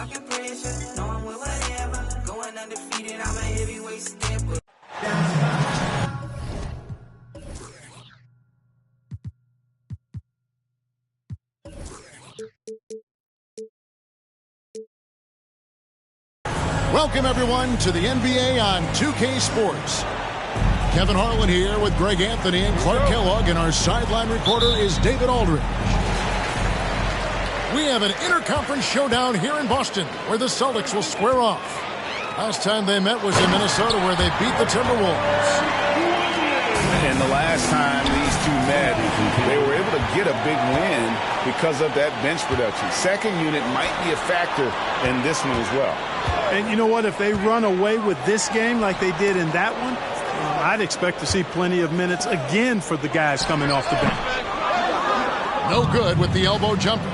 talking pressure, knowing whatever. Going undefeated, I'm a heavyweight stepper. Welcome, everyone, to the NBA on 2K Sports. Kevin Harlan here with Greg Anthony and Clark Kellogg, and our sideline reporter is David Aldridge. We have an interconference showdown here in Boston, where the Celtics will square off. Last time they met was in Minnesota, where they beat the Timberwolves. And the last time these two met, they were able to get a big win because of that bench production. Second unit might be a factor in this one as well. And you know what? If they run away with this game like they did in that one, I'd expect to see plenty of minutes again for the guys coming off the bench. No good with the elbow jumper.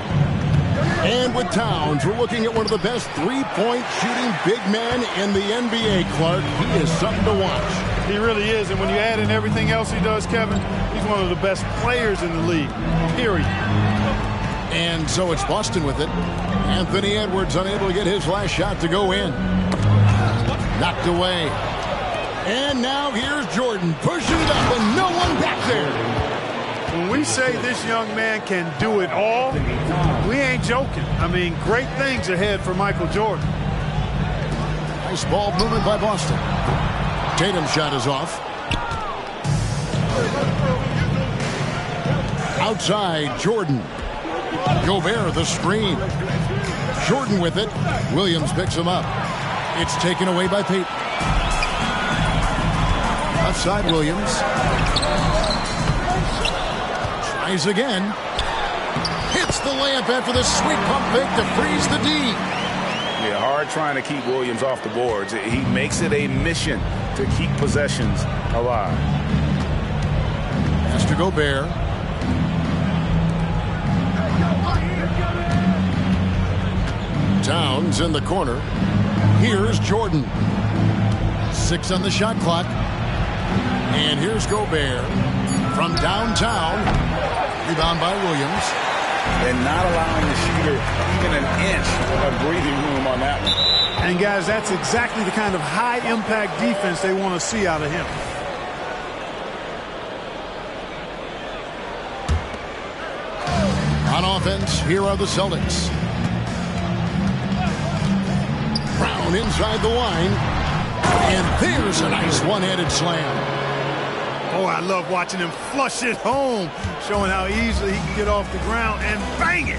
And with Towns, we're looking at one of the best three-point shooting big men in the NBA, Clark. He is something to watch. He really is, and when you add in everything else he does, Kevin, he's one of the best players in the league, period. And so it's Boston with it. Anthony Edwards unable to get his last shot to go in. Knocked away. And now here's Jordan pushing it up, and no one back there. When we say this young man can do it all, we ain't joking. I mean, great things ahead for Michael Jordan. Nice ball movement by Boston. Tatum's shot is off. Outside, Jordan. Gobert, the screen. Jordan with it. Williams picks him up. It's taken away by Payton. Outside, Williams. Tries again. Hits the layup after the sweet pump fake to freeze the D. Yeah, hard trying to keep Williams off the boards. He makes it a mission to keep possessions alive. Has to Gobert. Towns in the corner. Here's Jordan. 6 on the shot clock. And here's Gobert from downtown. Rebound by Williams. And not allowing the shooter even an inch of breathing room on that one. And, guys, that's exactly the kind of high-impact defense they want to see out of him. On offense, here are the Celtics. Brown inside the line. And there's a nice one-handed slam. Oh, I love watching him flush it home, showing how easily he can get off the ground and bang it.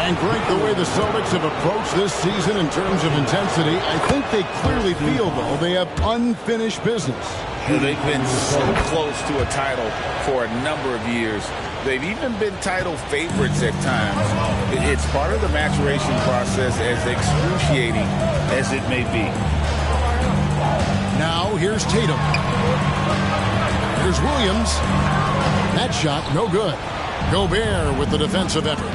And Greg, the way the Celtics have approached this season in terms of intensity, I think they clearly feel, though, they have unfinished business. They've been so close to a title for a number of years. They've even been title favorites at times. It's part of the maturation process, as excruciating as it may be. Now here's Tatum. Here's Williams. That shot, no good. Gobert with the defensive effort.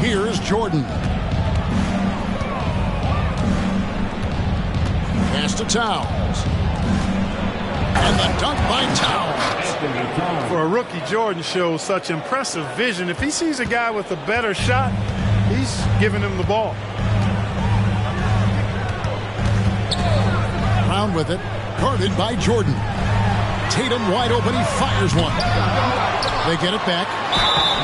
Here's Jordan. Pass to Towns. And the dunk by Towns. For a rookie, Jordan shows such impressive vision. If he sees a guy with a better shot, he's giving him the ball. Brown with it. Guarded by Jordan. Tatum wide open. He fires one. They get it back.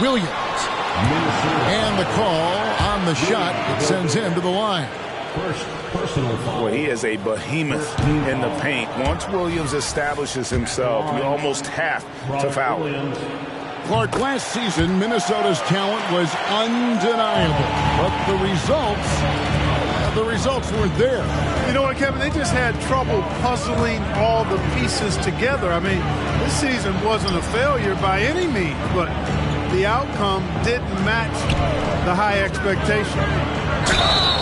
Williams. And the call on the shot. It sends him to the line. Well, he is a behemoth in the paint. Once Williams establishes himself, you almost have to foul him. Clark, last season, Minnesota's talent was undeniable. But the results weren't there. You know what, Kevin? They just had trouble puzzling all the pieces together. I mean, this season wasn't a failure by any means, but the outcome didn't match the high expectation.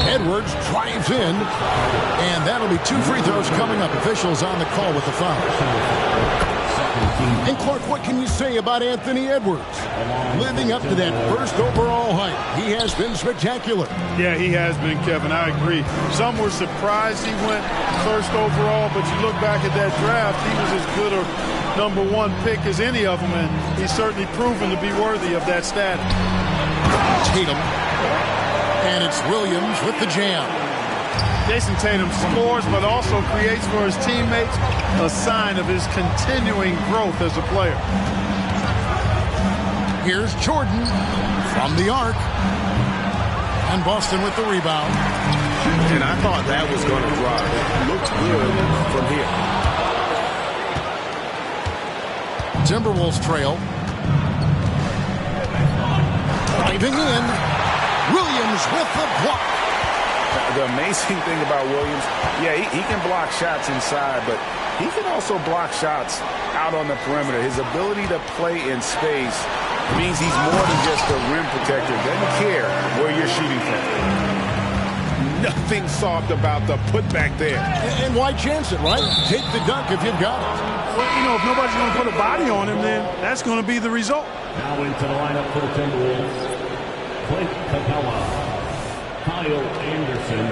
Edwards drives in, and that'll be 2 free throws coming up. Officials on the call with the foul. And Clark, what can you say about Anthony Edwards? Living up to that first overall hype, he has been spectacular. Yeah, he has been, Kevin. I agree. Some were surprised he went first overall, but you look back at that draft, he was as good #1 pick as any of them, and he's certainly proven to be worthy of that status. Tatum. And it's Williams with the jam. Jason Tatum scores, but also creates for his teammates a sign of his continuing growth as a player. Here's Jordan from the arc. And Boston with the rebound. And I thought that was going to drop. It looked good from here. Timberwolves trail. Diving in. Williams with the block. The amazing thing about Williams, yeah, he can block shots inside, but he can also block shots out on the perimeter. His ability to play in space means he's more than just a rim protector. Doesn't care where you're shooting from. Nothing soft about the putback there. And why chance it, right? Take the dunk if you've got it. Well, you know, if nobody's going to put a body on him, then that's going to be the result. Now into the lineup for the Timberwolves. Clint Capella, Kyle Anderson,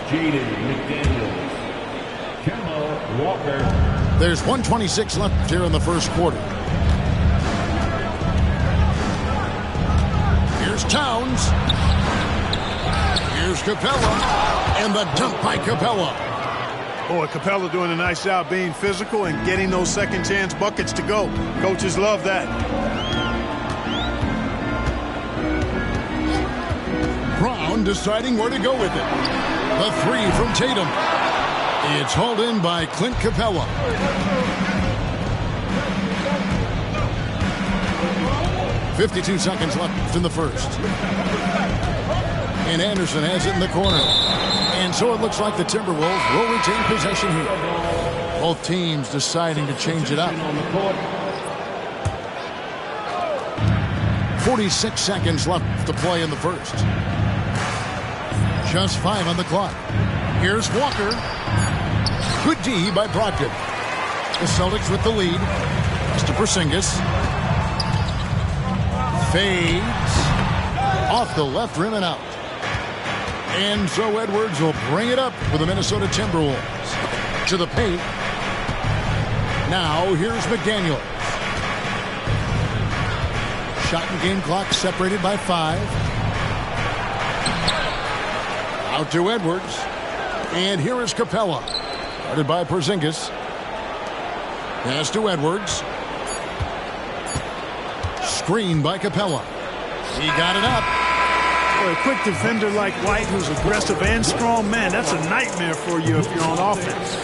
Jaden McDaniels, Kemba Walker. There's 1:26 left here in the first quarter. Here's Towns. Here's Capella. And the dunk by Capella. Boy, Capella doing a nice job being physical and getting those second chance buckets to go. Coaches love that. Brown deciding where to go with it. The three from Tatum. It's hauled in by Clint Capella. .52 seconds left in the first. And Anderson has it in the corner. And so it looks like the Timberwolves will retain possession here. Both teams deciding to change it up. 46 seconds left to play in the first. Just 5 on the clock. Here's Walker. Good D by Brogdon. The Celtics with the lead. It's to Porzingis. Fades. Off the left rim and out. And so Edwards will bring it up for the Minnesota Timberwolves. To the paint. Now here's McDaniels. Shot and game clock separated by 5. Out to Edwards. And here is Capella. Guarded by Porzingis. Pass to Edwards. Screen by Capella. He got it up. For a quick defender like White, who's aggressive and strong, man, that's a nightmare for you if you're on offense.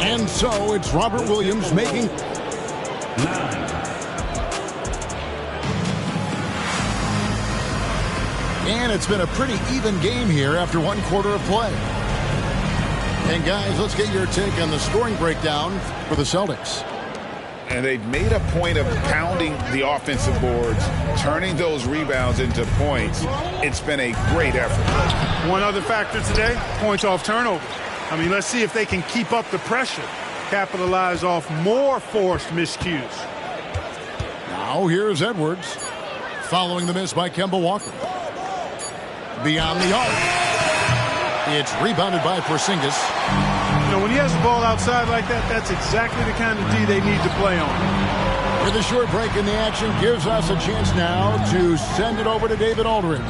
And so it's Robert Williams making. 9. And it's been a pretty even game here after 1 quarter of play. And guys, let's get your take on the scoring breakdown for the Celtics. And they've made a point of pounding the offensive boards, turning those rebounds into points. It's been a great effort. One other factor today, points off turnover. I mean, let's see if they can keep up the pressure, capitalize off more forced miscues. Now here's Edwards, following the miss by Kemba Walker. Beyond the arc. It's rebounded by Porzingis. You know, when he has the ball outside like that, that's exactly the kind of D they need to play on. With a short break in the action, gives us a chance now to send it over to David Aldridge.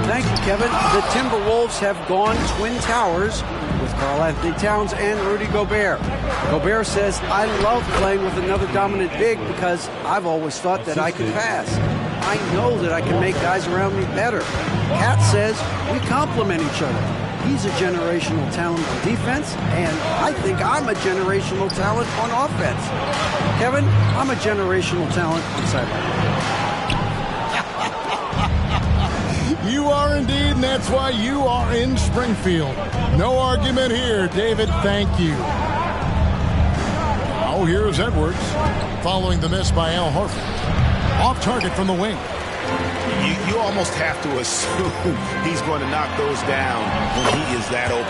Thank you, Kevin. The Timberwolves have gone Twin Towers with Karl-Anthony Towns and Rudy Gobert. Gobert says, I love playing with another dominant big because I've always thought that I could pass. I know that I can make guys around me better. Cat says we complement each other. He's a generational talent on defense, and I think I'm a generational talent on offense. Kevin, I'm a generational talent on sideline. You are indeed, and that's why you are in Springfield. No argument here, David. Thank you. Now here's Edwards, following the miss by Al Horford. Off target from the wing. You almost have to assume he's going to knock those down when he is that open.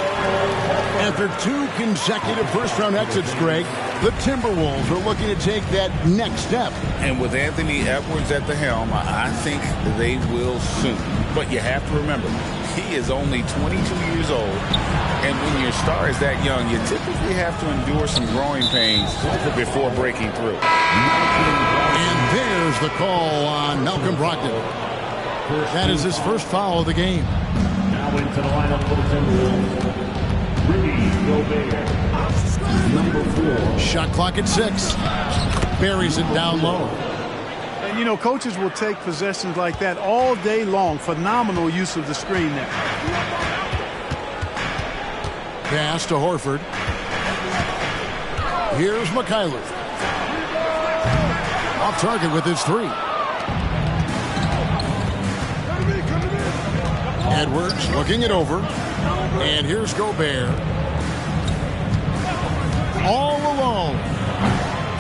After 2 consecutive first-round exits, Greg, the Timberwolves are looking to take that next step. And with Anthony Edwards at the helm, I think they will soon. But you have to remember, He is only 22 years old. And when your star is that young, you typically have to endure some growing pains before breaking through. And there's the call on Malcolm Brogdon. That is his first foul of the game. Now into the lineup for the Timberwolves, Rudy Gobert, number 4. Shot clock at 6. Buries it down low. And, you know, coaches will take possessions like that all day long. Phenomenal use of the screen there. Pass to Horford. Here's Mikhailov. Off target with his 3. Edwards looking it over. And here's Gobert. All alone.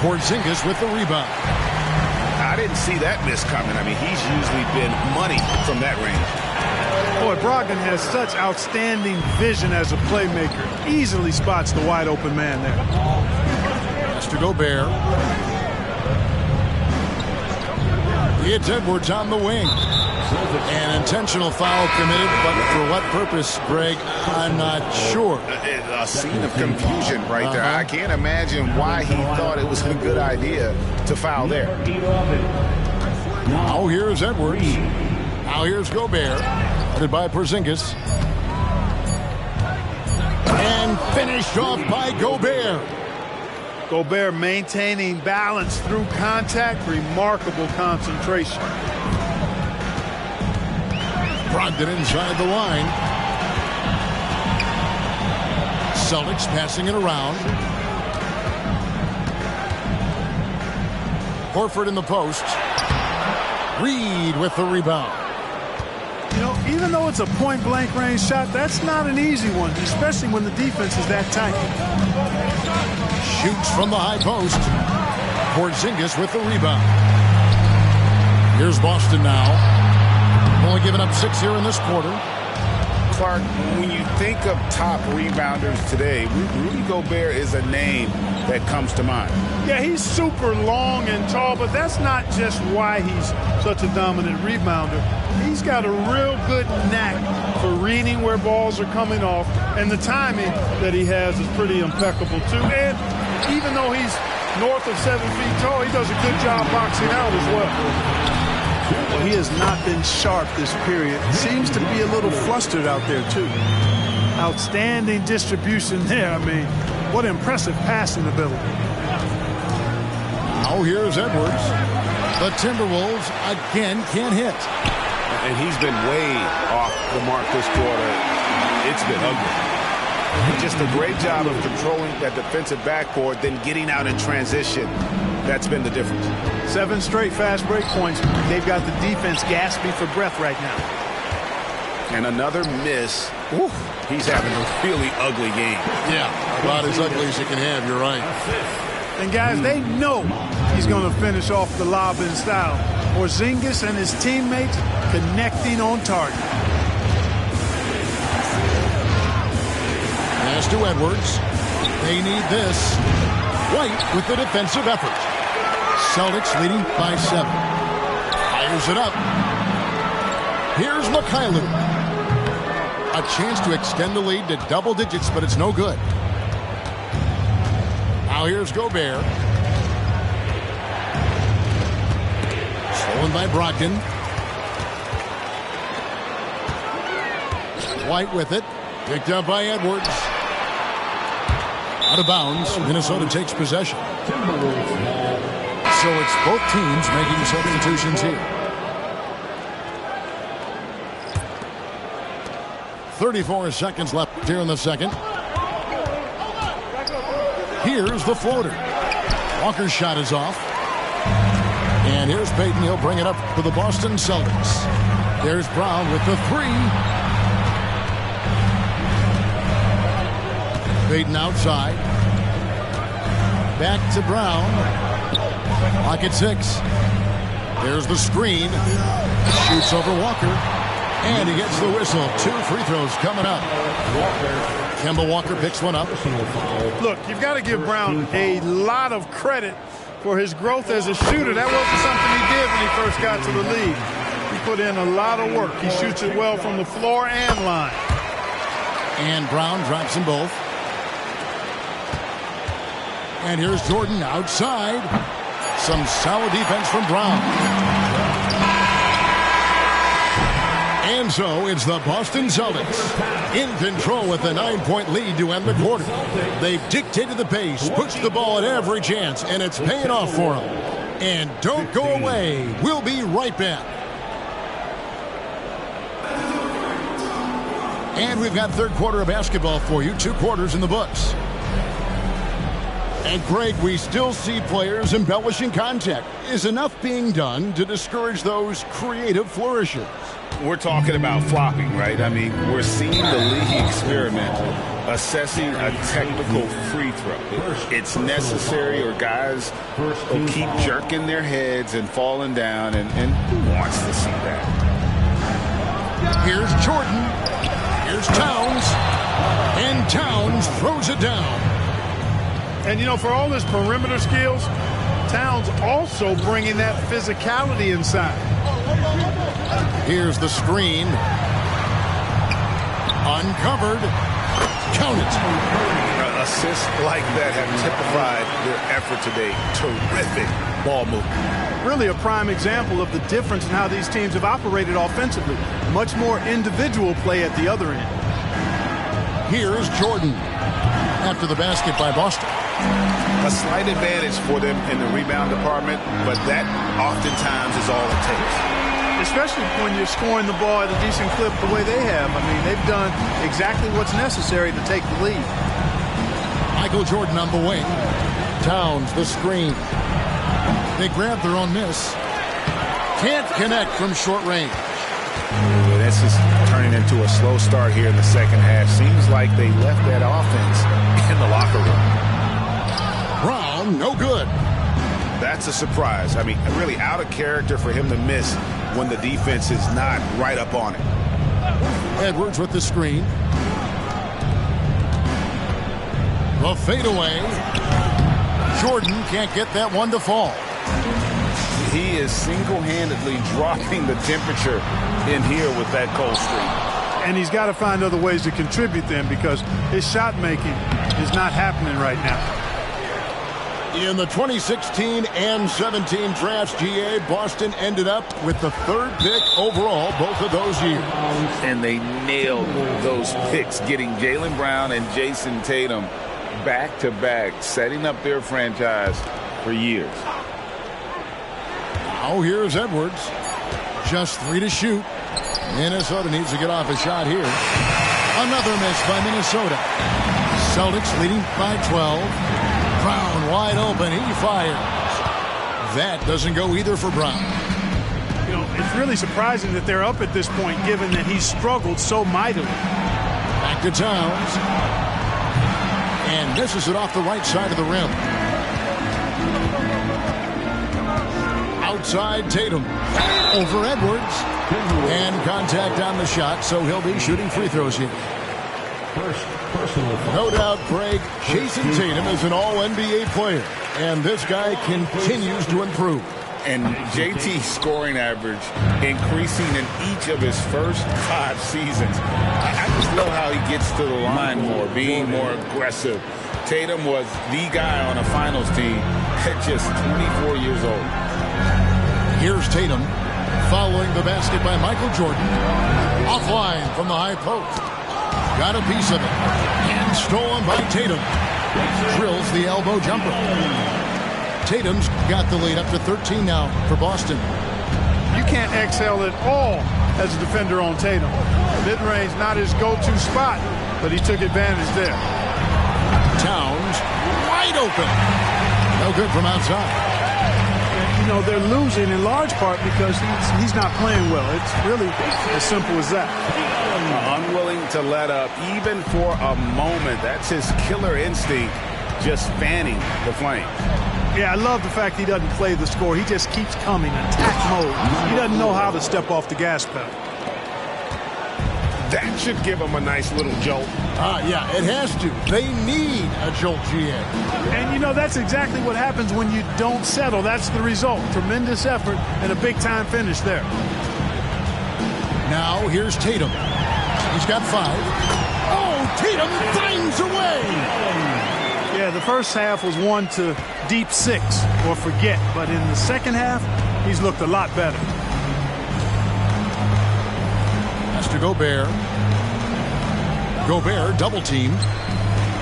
Porzingis with the rebound. I didn't see that miss coming. I mean, he's usually been money from that range. Boy, Brogdon has such outstanding vision as a playmaker. Easily spots the wide open man there. Pass to Gobert. It's Edwards on the wing. An intentional foul committed, but for what purpose, Greg, I'm not sure. A scene of confusion right there. I can't imagine why he thought it was a good idea to foul there. Now here's Edwards. Now here's Gobert. Headed by Porzingis. And finished off by Gobert. Gobert maintaining balance through contact. Remarkable concentration. Brogdon inside the line. Celtics passing it around. Horford in the post. Reed with the rebound. You know, even though it's a point-blank range shot, that's not an easy one, especially when the defense is that tight. Shoots from the high post. Porzingis with the rebound. Here's Boston now. Only giving up 6 here in this quarter. Clark, when you think of top rebounders today, Rudy Gobert is a name that comes to mind. Yeah, he's super long and tall, but that's not just why he's such a dominant rebounder. He's got a real good knack for reading where balls are coming off, and the timing that he has is pretty impeccable too. And even though he's north of 7 feet tall, he does a good job boxing out as well. Well, he has not been sharp this period. Seems to be a little flustered out there, too. Outstanding distribution there. I mean, what impressive passing ability. Now here's Edwards. The Timberwolves again can't hit. And he's been way off the mark this quarter. It's been ugly. Just a great job of controlling that defensive backcourt, then getting out in transition. That's been the difference. 7 straight fast break points. They've got the defense gasping for breath right now. And another miss. Ooh, he's having a really ugly game. Yeah, about as ugly as you can have, you're right. And guys, they know he's going to finish off the lob in style. Porzingis and his teammates connecting on target. Pass to Edwards. They need this. White with the defensive effort. Celtics leading by 7. Fires it up. Here's Mikhailov. A chance to extend the lead to double digits, but it's no good. Now here's Gobert. Stolen by Brogdon. White with it. Picked up by Edwards. Out of bounds. Minnesota takes possession. So it's both teams making substitutions here. 34 seconds left here in the second. Here's the floater. Walker's shot is off. And here's Payton. He'll bring it up for the Boston Celtics. There's Brown with the 3. Payton outside. Back to Brown. Clock at 6. There's the screen. Shoots over Walker. And he gets the whistle. 2 free throws coming up. Kemba Walker picks one up. Look, you've got to give Brown a lot of credit for his growth as a shooter. That wasn't something he did when he first got to the league. He put in a lot of work. He shoots it well from the floor and line. And Brown drops them both. And here's Jordan outside. Some solid defense from Brown. And so it's the Boston Celtics in control with a 9-point lead to end the quarter. They've dictated the pace, pushed the ball at every chance, and it's paying off for them. And don't go away. We'll be right back. And we've got third quarter of basketball for you. 2 quarters in the books. And Greg, we still see players embellishing contact. Is enough being done to discourage those creative flourishes? We're talking about flopping, right? I mean, we're seeing the league experiment assessing a technical free throw. It's necessary, or guys will keep jerking their heads and falling down, and who wants to see that? Here's Jordan. Here's Towns. And Towns throws it down. And, you know, for all his perimeter skills, Towns also bringing that physicality inside. Here's the screen. Uncovered. Count it. Assists like that have typified their effort today. Terrific ball movement. Really a prime example of the difference in how these teams have operated offensively. Much more individual play at the other end. Here's Jordan after the basket by Boston. A slight advantage for them in the rebound department, but that oftentimes is all it takes. Especially when you're scoring the ball at a decent clip the way they have. I mean, they've done exactly what's necessary to take the lead. Michael Jordan on the wing. Towns, the screen. They grab their own miss. Can't connect from short range. Well, this is turning into a slow start here in the second half. Seems like they left that offense in the locker room. Brown, no good. That's a surprise. I mean, really out of character for him to miss when the defense is not right up on it. Edwards with the screen. The fadeaway. Jordan can't get that one to fall. He is single-handedly dropping the temperature in here with that cold streak. And he's got to find other ways to contribute then, because his shot making is not happening right now. In the 2016 and 17 drafts, GA, Boston ended up with the 3rd pick overall both of those years. And they nailed those picks, getting Jaylen Brown and Jason Tatum back-to-back, setting up their franchise for years. Now here's Edwards. Just 3 to shoot. Minnesota needs to get off a shot here. Another miss by Minnesota. Celtics leading by 12. Brown wide open. He fires. That doesn't go either for Brown. You know, it's really surprising that they're up at this point, given that he's struggled so mightily. Back to Towns. And misses it off the right side of the rim. Outside Tatum. Over Edwards. And contact on the shot, so he'll be shooting free throws here. No doubt, Greg, Jason Tatum is an all-NBA player, and this guy continues to improve. And JT's scoring average increasing in each of his first 5 seasons. I just love how he gets to the line more, being more aggressive. Tatum was the guy on a finals team at just 24 years old. Here's Tatum following the basket by Michael Jordan. Offline from the high post. Got a piece of it. And stolen by Tatum. Drills the elbow jumper. Tatum's got the lead up to 13 now for Boston. You can't exhale at all as a defender on Tatum. Mid-range not his go-to spot, but he took advantage there. Towns wide open. No good from outside. You know, they're losing in large part because he's not playing well. It's really as simple as that. Unwilling to let up even for a moment. That's his killer instinct, just fanning the flames. Yeah, I love the fact he doesn't play the score. He just keeps coming, attack mode. He doesn't know how to step off the gas pedal. That should give him a nice little jolt. Yeah, it has to. They need a jolt, GA. And, you know, that's exactly what happens when you don't settle. That's the result. Tremendous effort and a big-time finish there. Now here's Tatum. He's got 5. Oh, Tatum finds a way. Yeah, the first half was one to deep 6 or forget. But in the second half, he's looked a lot better. Has to Gobert. Gobert double teamed.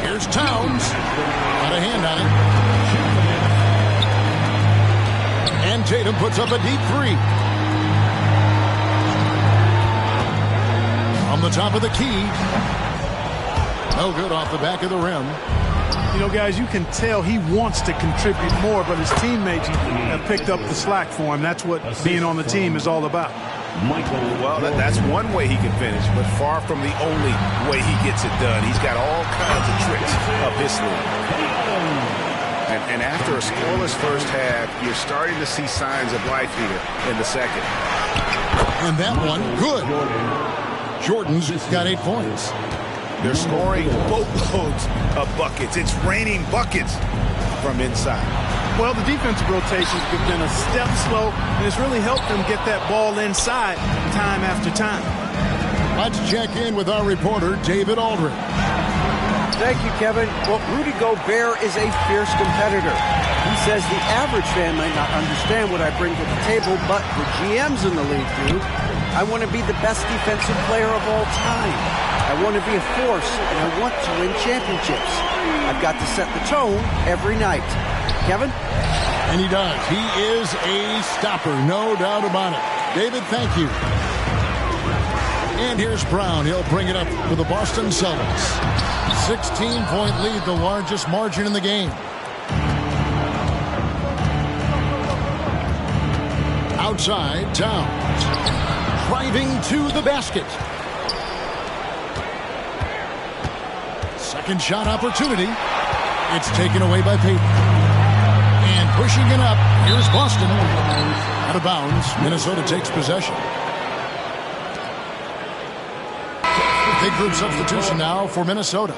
Here's Towns. Got a hand on it. And Tatum puts up a deep 3. From the top of the key. No good off the back of the rim. You know, guys, you can tell he wants to contribute more, but his teammates have picked up the slack for him. That's what being on the team is all about. Well, that's one way he can finish, but far from the only way he gets it done. He's got all kinds of tricks up his sleeve. And after a scoreless first half, you're starting to see signs of life here in the second. And that one, good. Jordan's got 8 points. They're scoring boatloads of buckets. It's raining buckets from inside. Well, the defensive rotations have been a step slow, and it's really helped them get that ball inside time after time. Let's check in with our reporter, David Aldridge. Thank you, Kevin. Well, Rudy Gobert is a fierce competitor. He says the average fan might not understand what I bring to the table, but the GMs in the league do. I want to be the best defensive player of all time. I want to be a force, and I want to win championships. I've got to set the tone every night. Kevin? And he does. He is a stopper, no doubt about it. David, thank you. And here's Brown. He'll bring it up for the Boston Celtics. 16-point lead, the largest margin in the game. Outside, Towns. Driving to the basket. Second shot opportunity. It's taken away by Payton. And pushing it up, here's Boston. Out of bounds, Minnesota takes possession. Big group substitution now for Minnesota.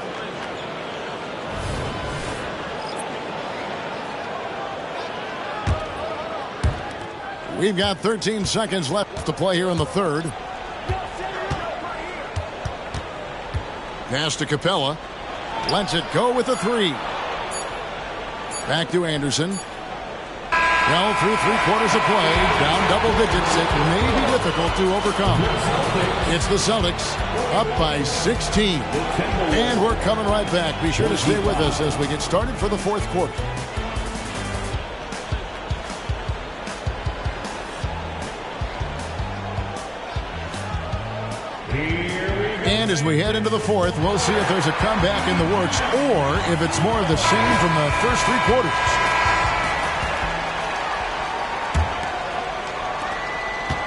We've got 13 seconds left to play here in the third. Pass to Capella. Lets it go with a 3. Back to Anderson. Well, through 3/4 of play, down double digits. It may be difficult to overcome. It's the Celtics up by 16. And we're coming right back. Be sure to stay with us as we get started for the fourth quarter. And as we head into the fourth, we'll see if there's a comeback in the works or if it's more of the same from the first 3 quarters.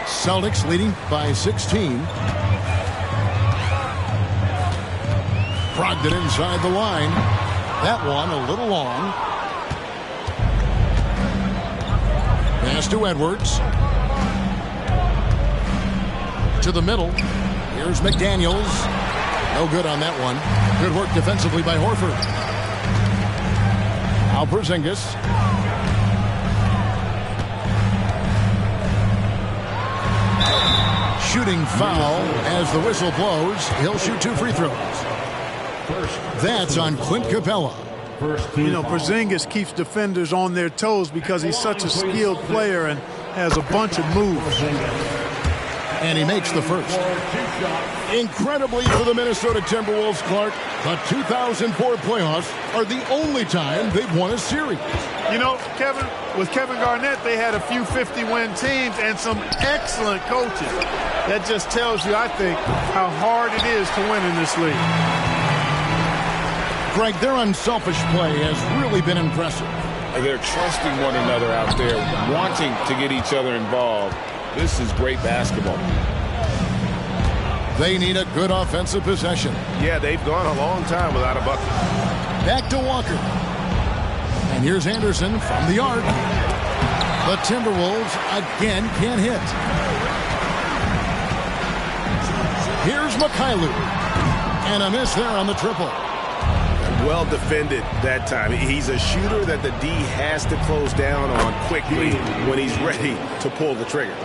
Celtics leading by 16. Brogdon inside the line. That one a little long. Pass to Edwards. To the middle. Here's McDaniels. No good on that one. Good work defensively by Horford. Now Porzingis. Shooting foul as the whistle blows. He'll shoot 2 free throws. That's on Clint Capella. You know, Porzingis keeps defenders on their toes because he's such a skilled player and has a bunch of moves. And he makes the first. Incredibly for the Minnesota Timberwolves, Clark, the 2004 playoffs are the only time they've won a series. You know, Kevin, with Kevin Garnett, they had a few 50-win teams and some excellent coaches. That just tells you, I think, how hard it is to win in this league. Greg, their unselfish play has really been impressive. They're trusting one another out there, wanting to get each other involved. This is great basketball. They need a good offensive possession. Yeah, they've gone a long time without a bucket. Back to Walker. And here's Anderson from the arc. The Timberwolves again can't hit. Here's Mikhailuk. And a miss there on the triple. Well defended that time. He's a shooter that the D has to close down on quickly when he's ready to pull the trigger.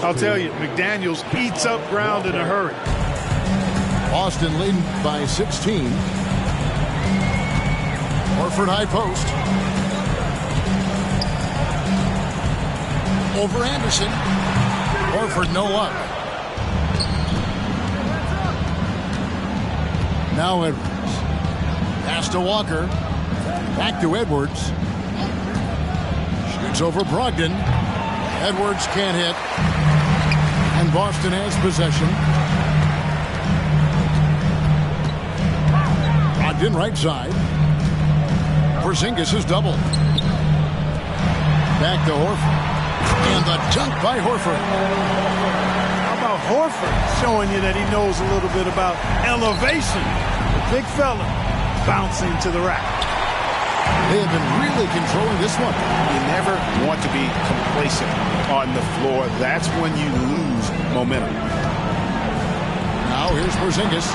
I'll tell you, McDaniels eats up ground in a hurry. Boston leading by 16. Horford high post. Over Anderson. Horford no luck. Now Edwards. Pass to Walker. Back to Edwards. Shoots over Brogdon. Edwards can't hit. And Boston has possession. Brogdon right side. Porzingis is doubled. Back to Horford. And the dunk by Horford. How about Horford showing you that he knows a little bit about elevation? The big fella bouncing to the rack. They have been really controlling this one. You never want to be complacent on the floor. That's when you lose momentum. Now here's Porzingis.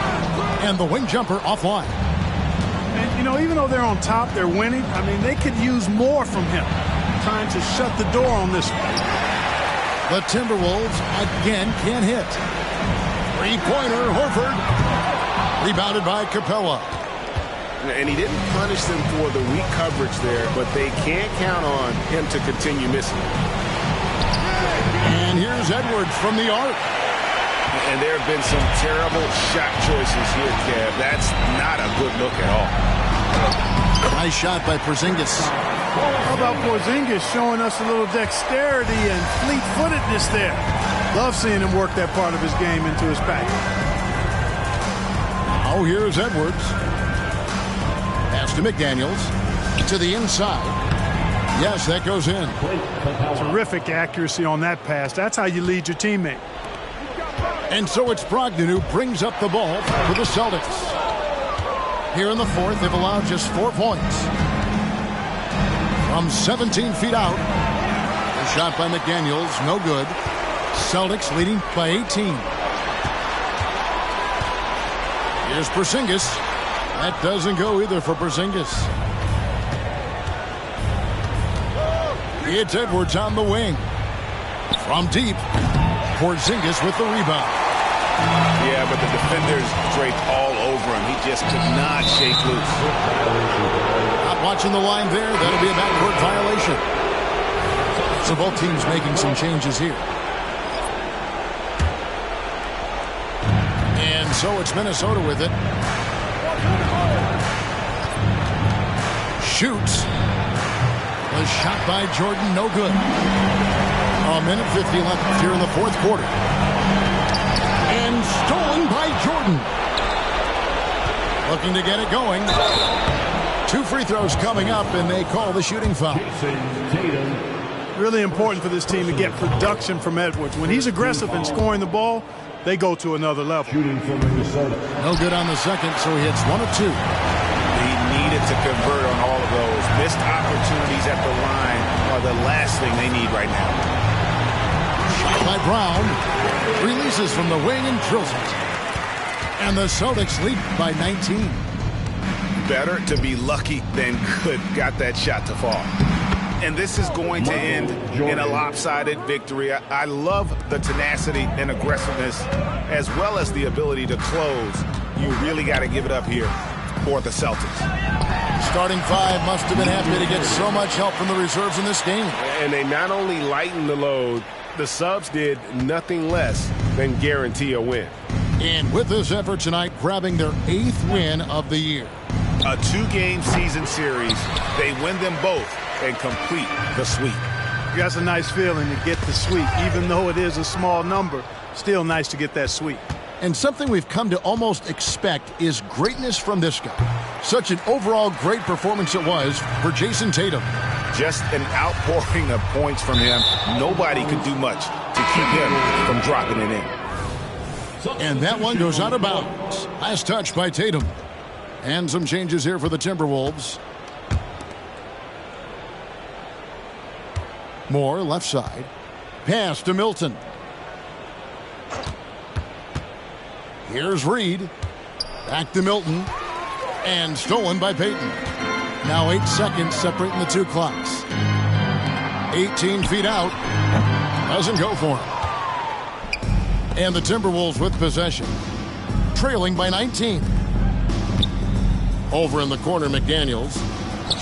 And the wing jumper offline. And, you know, even though they're on top, they're winning. I mean, they could use more from him. Trying to shut the door on this one. The Timberwolves again can't hit. Three-pointer, Horford. Rebounded by Capella. And he didn't punish them for the weak coverage there, but they can't count on him to continue missing. And here's Edwards from the arc. And there have been some terrible shot choices here, Kev. That's not a good look at all. Nice shot by Porzingis. How about Porzingis showing us a little dexterity and fleet-footedness there? Love seeing him work that part of his game into his package. Now here's Edwards. Pass to McDaniels. To the inside. Yes, that goes in. Terrific accuracy on that pass. That's how you lead your teammate. And so it's Brogdon who brings up the ball for the Celtics. Here in the fourth, they've allowed just 4 points. From 17 feet out. A shot by McDaniels, no good. Celtics leading by 18. Here's Porzingis. That doesn't go either for Porzingis. It's Edwards on the wing. From deep, Porzingis with the rebound. Yeah, but the defenders draped all over him. He just could not shake loose. Not watching the line there. That'll be a backcourt violation. So both teams making some changes here. And so it's Minnesota with it. Shoots. The shot by Jordan, no good. A minute 50 left here in the fourth quarter. And stolen by Jordan. Looking to get it going. 2 free throws coming up, and they call the shooting foul. Really important for this team to get production from Edwards. When he's aggressive in scoring the ball, they go to another level. No good on the second, so he hits 1 of 2. He needed to convert on all of those. Missed opportunities at the line are the last thing they need right now. Shot by Brown. Releases from the wing and drills it. And the Celtics lead by 19. Better to be lucky than good. Got that shot to fall. And this is going to end in a lopsided victory. I love the tenacity and aggressiveness as well as the ability to close. You really got to give it up here for the Celtics. Starting 5 must have been happy to get so much help from the reserves in this game. And they not only lightened the load, the subs did nothing less than guarantee a win. And with this effort tonight, grabbing their 8th win of the year. A 2-game season series. They win them both and complete the sweep. That's a nice feeling to get the sweep. Even though it is a small number, still nice to get that sweep. And something we've come to almost expect is greatness from this guy. Such an overall great performance it was for Jason Tatum. Just an outpouring of points from him. Nobody could do much to keep him from dropping it in. And that one goes out of bounds. Last touch by Tatum. And some changes here for the Timberwolves. Moore, left side. Pass to Milton. Here's Reed. Back to Milton. And stolen by Peyton. Now 8 seconds separating the two clocks. 18 feet out. Doesn't go for him. And the Timberwolves with possession. Trailing by 19. Over in the corner, McDaniels.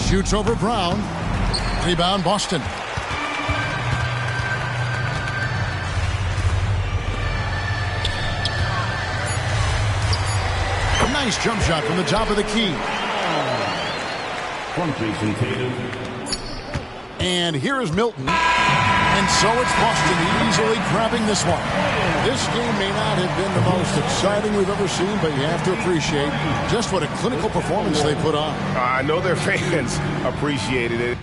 Shoots over Brown. Rebound, Boston. Nice jump shot from the top of the key. From Jason Tatum. And here is Milton. And so it's Boston easily grabbing this one. This game may not have been the most exciting we've ever seen, but you have to appreciate just what a clinical performance they put on. I know their fans appreciated it.